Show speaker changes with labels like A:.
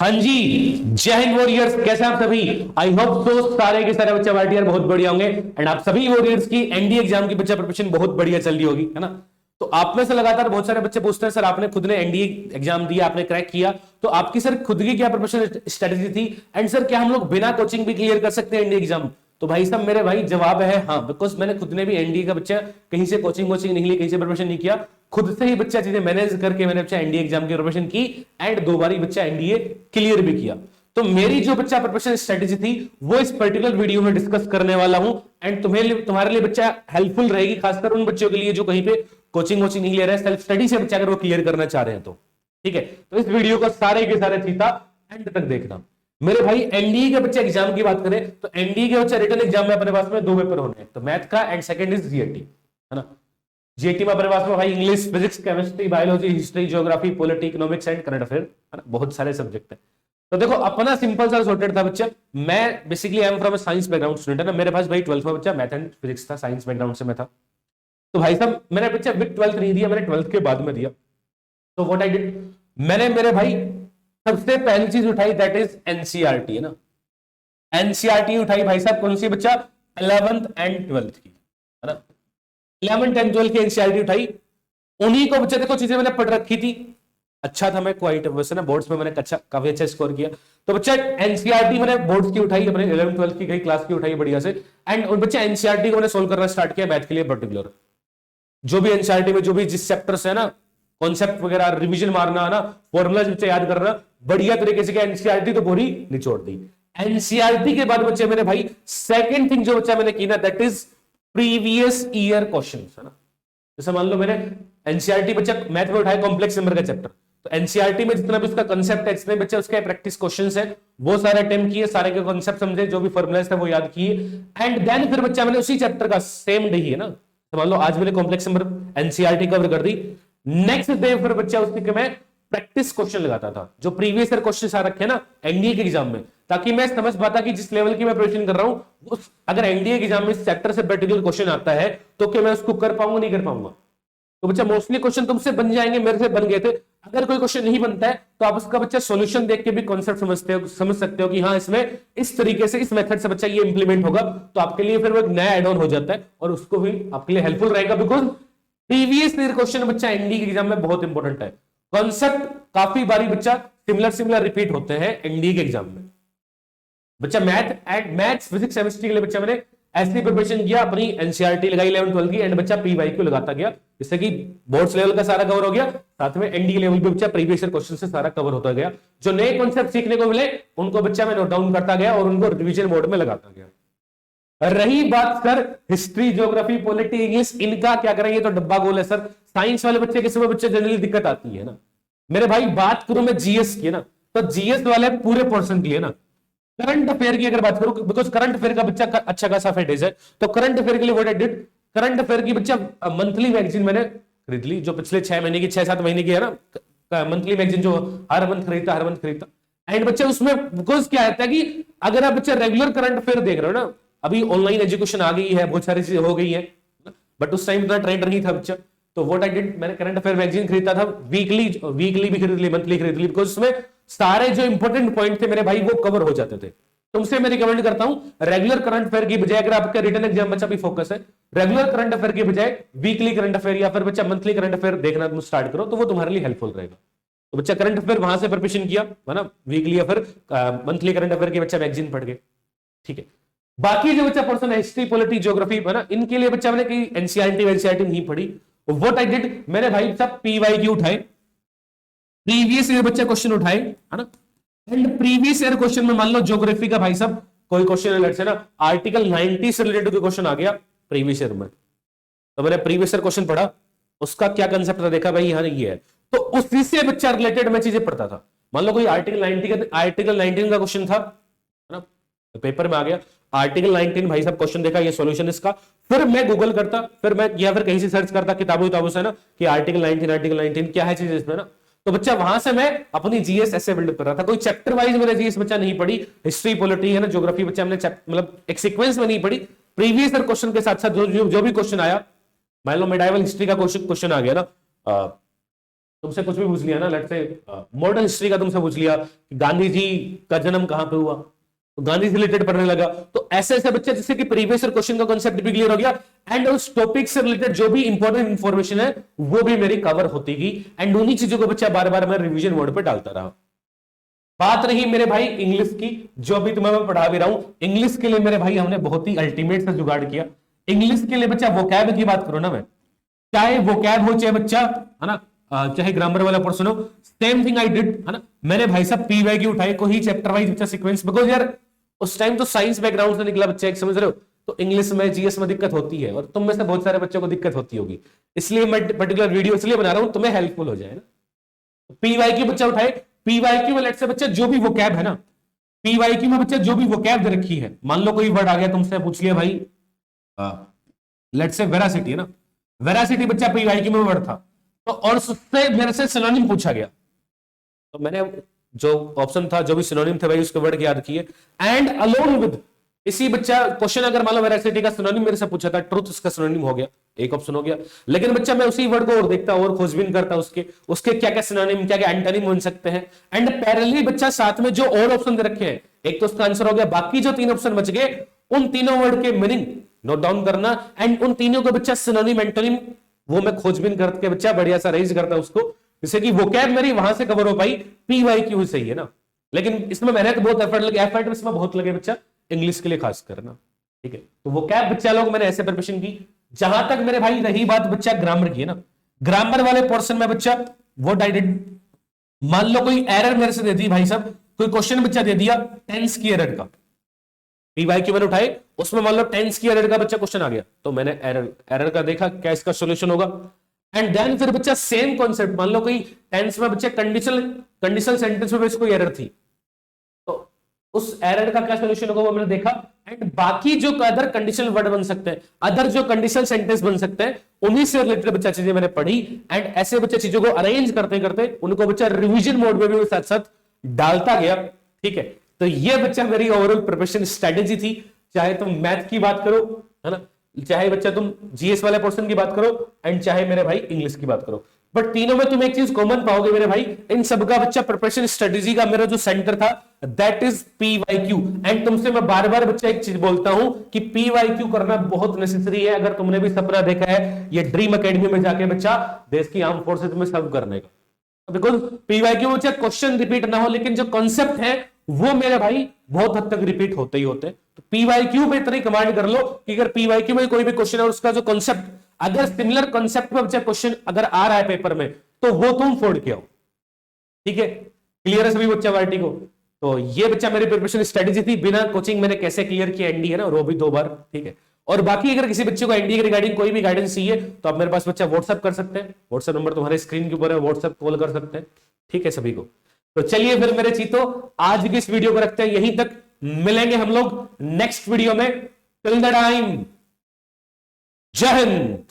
A: हाँ जी, जय हिंद वॉरियर्स। कैसे हैं आप सभी? आई होप सो सारे के सारे बच्चे वाइटियर बहुत बढ़िया होंगे एंड आप सभी वॉरियर्स की एनडीए एग्जाम की बच्चा प्रिपरेशन बहुत बढ़िया चल रही होगी, है ना। तो आप में से लगातार बहुत सारे बच्चे पूछते हैं, सर आपने खुद ने एनडीए एग्जाम दिया, आपने क्रैक किया, तो आपकी सर खुद की क्या प्रिपरेशन स्ट्रेटेजी थी एंड सर क्या हम लोग बिना कोचिंग भी क्लियर कर सकते हैं एनडीए एग्जाम? तो भाई साहब मेरे भाई जवाब है हाँ, बिकॉज मैंने खुद ने भी एनडीए का बच्चा कहीं से कोचिंग नहीं ली, कहीं से प्रिपरेशन नहीं किया, खुद से ही बच्चा चीजें मैनेज करके मैंने बच्चा एनडीए एग्जाम की प्रिपरेशन की एंड 2 बारी बच्चा एनडीए क्लियर भी किया। तो मेरी जो बच्चा प्रिपरेशन स्ट्रेटेजी थी वो इस पर्टिकुलर वीडियो में डिस्कस करने वाला हूं एंड तुम्हारे लिए बच्चा हेल्पफुल रहेगी, खासकर उन बच्चों के लिए जो कहीं पे कोचिंग नहीं ले रहे हैं, सेल्फ स्टडी से बच्चा अगर वो क्लियर करना चाह रहे हैं तो ठीक है। तो इस वीडियो को सारे के सारे थीता एंड तक देखना। मेरे भाई एनडीए के बच्चे एग्जाम की बात करें तो एनडीए के बच्चे रिटन एग्जाम में अपने पास में 2 पेपर होने हैं, तो मैथ का एंड सेकंड इज जीएटी, है ना। जीएटी में अपने पास में भाई English, physics, chemistry, biology, history, geography, polity, economics and current affair, है ना, बहुत सारे सब्जेक्ट है। तो देखो अपना सिंपल सा सॉर्टेड था बच्चा। मैं basically I am from science background student, है ना। मेरे पास भाई 12th में बच्चा मैथ एंड फिजिक्स था, साइंस बैकग्राउंड से मैं था। तो भाई साहब मैंने बच्चा विद 12th नहीं दिया, मैंने 12th के बाद में दिया। तो व्हाट आई डिड, मैंने मेरे भाई सबसे पहली चीज उठाई दैट इज एनसीईआरटी, है ना। एनसीईआरटी उठाई भाई साहब कौन सी बच्चा? 11th एंड 12th की, है ना। 11th एंड 12th की एनसीईआरटी उठाई, उन्हीं को बच्चे देखो चीजें मैंने पढ़ रखी थी, अच्छा था मैं क्वाइट, वैसे ना बोर्ड्स में मैंने अच्छा काफी अच्छा स्कोर किया। तो बच्चा एनसीईआरटी मैंने बोर्ड्स की उठाई, अपने 11th 12th की कई क्लास की उठाई बढ़िया से एंड बच्चा एनसीईआरटी को मैंने सोल्व करना स्टार्ट किया मैथ के लिए पर्टिकुलर। जो भी एनसीईआरटी में जो भी जिस चैप्टर्स है ना, कॉन्सेप्ट वगैरह रिवीजन मारना, है ना, फॉर्मूला बच्चे याद करना बढ़िया तरीके से, एनसीईआरटी तो पूरी निचोड़ दी। एनसीईआरटी के बाद बच्चे मेरे भाई सेकंड थिंग जो बच्चा मैंने की ना that is previous year questions, है ना। जैसे मान लो मैंने एनसीईआरटी बच्चा मैथ में उठाया कॉम्प्लेक्स नंबर का चैप्टर, तो एनसीईआरटी में जितना भी उसका कांसेप्ट है, जितने बच्चे उसके प्रैक्टिस क्वेश्चंस है वो सारे अटेम्प्ट किए, सारे के कांसेप्ट समझे, जो भी फॉर्मूलाज थे वो याद किए एंड देन फिर बच्चा मैंने उसी चैप्टर का सेम डे ही, है ना, तो मान लो आज मैंने कॉम्प्लेक्स नंबर एनसीईआरटी कवर कर दी, नेक्स्ट डे फिर बच्चा उसके मैं प्रैक्टिस क्वेश्चन लगाता था जो प्रीवियस ईयर क्वेश्चन आ रखे ना एनडीए के एग्जाम में, ताकि मैं समझ पाता कि जिस लेवल की मैं प्रिपरेशन कर रहा हूं उस अगर एनडीए के एग्जाम में इस चैप्टर से पर्टिकुलर क्वेश्चन आता है तो क्या मैं उसको कर पाऊंगा नहीं कर पाऊंगा। तो बच्चा मोस्टली क्वेश्चन तुमसे बन जाएंगे, मेरे से बन गए थे। अगर कोई क्वेश्चन नहीं बनता है तो आप उसका बच्चा सॉल्यूशन देख के भी कॉन्सेप्ट समझ सकते हो कि हाँ इसमें इस तरीके से इस मेथड से बच्चा ये इंप्लीमेंट होगा, तो आपके लिए फिर वो एक नया एड ऑन हो जाता है और उसको भी आपके लिए हेल्पफुल रहेगा, बिकॉज प्रीवियस ईयर क्वेश्चन बच्चा एनडीए के एग्जाम में बहुत इंपॉर्टेंट है। कॉन्सेप्ट काफी बारी बच्चा सिमिलर रिपीट होते हैं एनडीए के एग्जाम में। बच्चा मैथ्स फिजिक्स केमिस्ट्री के लिए बच्चा मैंने ऐसी प्रिपरेशन किया, अपनी एनसीईआरटी लगाई 11 12 की एंड बच्चा पीवाईक्यू लगाता गया, जिससे कि बोर्ड्स लेवल का सारा कवर हो गया, साथ में एनडीए लेवल पे बच्चा प्रीवियस ईयर क्वेश्चन से सारा कवर होता गया। जो नए कॉन्सेप्ट सीखने को मिले उनको बच्चा मैं नोट डाउन करता गया और उनको रिवीजन मोड में लगाता गया। रही बात sir history, geography, polity, English, इनका क्या करें, ये तो डब्बा गोल है सर। साइंस वाले बच्चे किसी में बच्चे जनरली दिक्कत आती है ना। मेरे भाई बात करूं मैं जीएस की, ना, तो जीएस वाले पूरे पोर्शन की, है ना। करंट अफेयर की अगर बात करूं, बिकॉज करंट अफेयर का बच्चा अच्छा खासा फेटेज है, तो करंट अफेयर के लिए what I did, current affair की बच्चा मंथली मैगजीन मैंने खरीद ली, जो पिछले 6 महीने की 6-7 महीने की है ना मंथली मैगजीन, जो हर मंथ खरीदता एंड बच्चा उसमें बिकॉज क्या रहता है कि अगर आप बच्चा रेगुलर करंट अफेयर देख रहे हो ना, अभी ऑनलाइन एजुकेशन आ गई है, बहुत सारी चीजें हो गई है, बट उस टाइम इतना ट्रेंड नहीं था बच्चा। तो व्हाट आई डिड, मैंने करंट अफेयर मैगजीन खरीदा था, वीकली भी खरीद ली, मंथली खरीद ली, बिकॉज उसमें सारे जो इंपॉर्टेंट पॉइंट थे मेरे भाई वो कवर हो जाते थे। तुमसे मैं रिकमेंड करता हूं रेगुलर करंट अफेयर की बजाय, अगर आपका रिटर्न एग्जाम बच्चा भी फोकस है, रेगुलर करंट अफेयर की बजाय वीकली करंट अफेयर या फिर बच्चा मंथली करंट अफेयर देखना तुम स्टार्ट करो, तो वो तुम्हारे लिए हेल्पफुल रहेगा। तो बच्चा करंट अफेयर वहां से प्रिपरेशन किया, है ना, वीकली या फिर मंथली करंट अफेयर के बच्चा मैगजीन पढ़ गए, ठीक है। बाकी जो बच्चा पर्सन है हिस्ट्री, पॉलिटी, ज्योग्राफी, है ना, इनके लिए बच्चा मैंने कहीं एनसीईआरटी नहीं पढ़ी। व्हाट आई डिड, मैंने भाई सब पीवाईक्यू उठाए, प्रीवियस ईयर बच्चे क्वेश्चन उठाए, है ना, एंड प्रीवियस ईयर क्वेश्चन में मान लो ज्योग्राफी का भाई साहब कोई क्वेश्चन है ना आर्टिकल 90 से रिलेटेड क्वेश्चन आ गया प्रीवियस ईयर में, तो मैंने प्रीवियस ईयर क्वेश्चन पढ़ा, उसका क्या कंसेप्ट था देखा भाई यहाँ ये है, तो उसी से बच्चा रिलेटेड मैं चीजें पढ़ता था। मान लो कोई आर्टिकल 19 का क्वेश्चन था, है ना, तो पेपर में आ गया आर्टिकल 19, भाई साहब क्वेश्चन देखा, ये सॉल्यूशन इसका, फिर मैं गूगल करता, फिर मैं या फिर कहीं से सर्च करता किताबों से ना कि आर्टिकल 19 क्या है चीज इसमें ना, तो बच्चा वहां से मैं अपनी जीएस ऐसे बिल्डअप कर रहा था। कोई चैप्टर वाइज मैंने जीएस बच्चा नहीं पढ़ी, हिस्ट्री, पॉलिटी, है ना, ज्योग्राफी बच्चा हमने मतलब एक सीक्वेंस में नहीं पढ़ी, प्रीवियस ईयर क्वेश्चन के साथ साथ जो भी क्वेश्चन आया, मान लो मेडाइवल हिस्ट्री का क्वेश्चन आ गया ना, तुमसे कुछ भी पूछ लिया ना, लेट्स से मॉडर्न हिस्ट्री का तुमसे पूछ लिया कि गांधी जी का जन्म कहां पे हुआ, तो गांधी से रिलेटेड पढ़ने लगा। तो ऐसे ऐसे बच्चे जिससे कि प्रीवियस ईयर क्वेश्चन का कॉन्सेप्ट भी क्लियर हो गया, एंड उस टॉपिक से रिलेटेड जो भी इंपॉर्टेंट इंफॉर्मेशन है वो भी मेरी कवर होती गई, एंड उन्हीं चीजों को बच्चा बार बार मैं रिवीजन मोड पे डालता रहा। बात रही मेरे भाई इंग्लिश की, जो अभी तुम्हें मैं पढ़ा भी रहा हूं, इंग्लिश के लिए मेरे भाई हमने बहुत ही अल्टीमेट से जुगाड़ किया। इंग्लिश के लिए बच्चा वोकैब की बात करो ना, मैं चाहे वोकैब हो चाहे बच्चा है ना चाहे ग्रामर वाला पोर्शन हो, सेम थिंग आई डिड है ना। मैंने भाई साहब पीवाई की उठाई को ही चैप्टर वाइज बच्चा सीक्वेंस, बिकॉज यार उस टाइम तो साइंस बैकग्राउंड से निकला बच्चा, एक समझ रहे हो, तो इंग्लिश में जीएस में दिक्कत होती है, और तुम में से बहुत सारे बच्चों को दिक्कत होती होगी, इसलिए मैं पर्टिकुलर वीडियो इसलिए बना रहा हूं तुम्हें हेल्पफुल हो जाए ना। पीवाई की बच्चा उठाए, पीवाई की में लेट से बच्चा जो भी वोकैब है ना, पीवाई की में बच्चा जो भी वोकैब दे रखी है, मान लो कोई वर्ड आ गया तुमसे पूछ लिया भाई लेट से वेरासिटी है ना, वेरासिटी बच्चा पीवाई की में वर्ड था, तो और उससे मेरे से सिनोनिम पूछा गया, तो मैंने जो ऑप्शन था जो भी सिनोनिम थे भाई उसके वर्ड याद किए, एंड अलोन विद इसी बच्चा क्वेश्चन अगर मान लो वेरासिटी का सिनोनिम मेरे से पूछा था, ट्रुथ इसका सिनोनिम हो गया, एक ऑप्शन हो गया, लेकिन बच्चा मैं उसी वर्ड को और देखता और खोजबीन करता उसके उसके क्या क्या सिनोनिम क्या क्या एंटोनिम बन सकते हैं, एंड पैरेलली बच्चा साथ में जो और ऑप्शन दे रखे हैं, एक तो उसका आंसर हो गया, बाकी जो 3 ऑप्शन बच गए उन तीनों वर्ड के मीनिंग नोट डाउन करना, एंड उन तीनों को बच्चा सिनोनिम एंटोनिम वो मैं खोजबीन करके बच्चा बढ़िया सा रेज करता उसको, जैसे कि वोकैब मेरी वहां से कवर हो पाई, पीवाईक्यू सही है ना। लेकिन इसमें मेहनत बहुत एफर्ट लगे, एफर्ट इसमें बहुत लगे बच्चा इंग्लिश के लिए खास करना, ठीक है। तो वोकैब बच्चा लोग मैंने ऐसे प्रिपरेशन की। जहां तक मेरे भाई रही बात बच्चा ग्रामर की है ना, ग्रामर वाले पोर्शन में बच्चा व्हाट आई डिड, मान लो कोई एरर मेरे से दे दी भाई साहब, कोई क्वेश्चन बच्चा दे दिया टेंस की एरर का, पीवाईक्यू मैंने उठाए, उसमें मान लो टेंस की एरर का बच्चा क्वेश्चन आ गया, तो मैंने एरर का देखा क्या इसका सॉल्यूशन होगा, एंड देन फिर बच्चा सेम कॉन्सेप्ट, मान लो कोई टेंस में बच्चा कंडीशनल सेंटेंस में कोई एरर थी, तो उस एरर का क्या सॉल्यूशन होगा वो मैंने देखा, एंड बाकी जो अदर कंडीशनल वर्ड बन सकते हैं, अदर जो कंडीशनल सेंटेंस बन सकते हैं, उन्हीं से रिलेटेड बच्चा चीजें मैंने पढ़ी, एंड ऐसे बच्चे चीजों को अरेंज करते करते उनको बच्चा रिवीजन मोड में भी साथ साथ डालता गया, ठीक है। तो ये बच्चा मेरी ओवरऑल प्रिपरेशन स्ट्रेटेजी थी, चाहे तुम मैथ की बात करो है ना, चाहे बच्चा तुम जीएस वाले पोर्शन की बात करो, एंड चाहे मेरे भाई इंग्लिश की बात करो, बट तीनों में तुम एक चीज कॉमन पाओगे मेरे भाई, इन सबका बच्चा प्रिपरेशन स्ट्रेटेजी का मेरा जो सेंटर था दैट इज पीवाईक्यू, एंड तुमसे मैं बार बार बच्चा एक चीज बोलता हूं कि पीवाईक्यू करना बहुत नेसेसरी है, अगर तुमने भी सपना देखा है ये ड्रीम एकेडमी में जाके बच्चा देश की आर्म फोर्सेज में सर्व करने का, बिकॉज पीवाईक्यू में चाहे क्वेश्चन रिपीट ना हो लेकिन जो कॉन्सेप्ट है वो मेरे भाई बहुत हद तक रिपीट होते ही होते हैं। तो पीवाईक्यू में इतनी कमांड कर लो कि अगर पीवाईक्यू में कोई भी क्वेश्चन है उसका जो कॉन्सेप्ट अगर सिमिलर कॉन्सेप्ट में बच्चा क्वेश्चन अगर आ रहा है पेपर में तो वो तुम फोड़ के आओ, ठीक है। क्लियर है सभी बच्चा पार्टी को। तो ये बच्चा मेरी प्रिपरेशन स्ट्रेटेजी थी, बिना कोचिंग मैंने कैसे क्लियर किया एनडीए ना, वो भी 2 बार, ठीक है। और बाकी अगर किसी बच्चे को एनडीए के रिगार्डिंग कोई भी गाइडेंस चाहिए तो आप मेरे पास बच्चा व्हाट्सएप कर सकते हैं, व्हाट्सएप नंबर तुम्हारे स्क्रीन के ऊपर है, व्हाट्सएप कॉल कर सकते हैं, ठीक है सभी को। तो चलिए फिर मेरे चीतो आज की इस वीडियो को रखते हैं यहीं तक, मिलेंगे हम लोग नेक्स्ट वीडियो में, टिल द टाइम जय हिंद।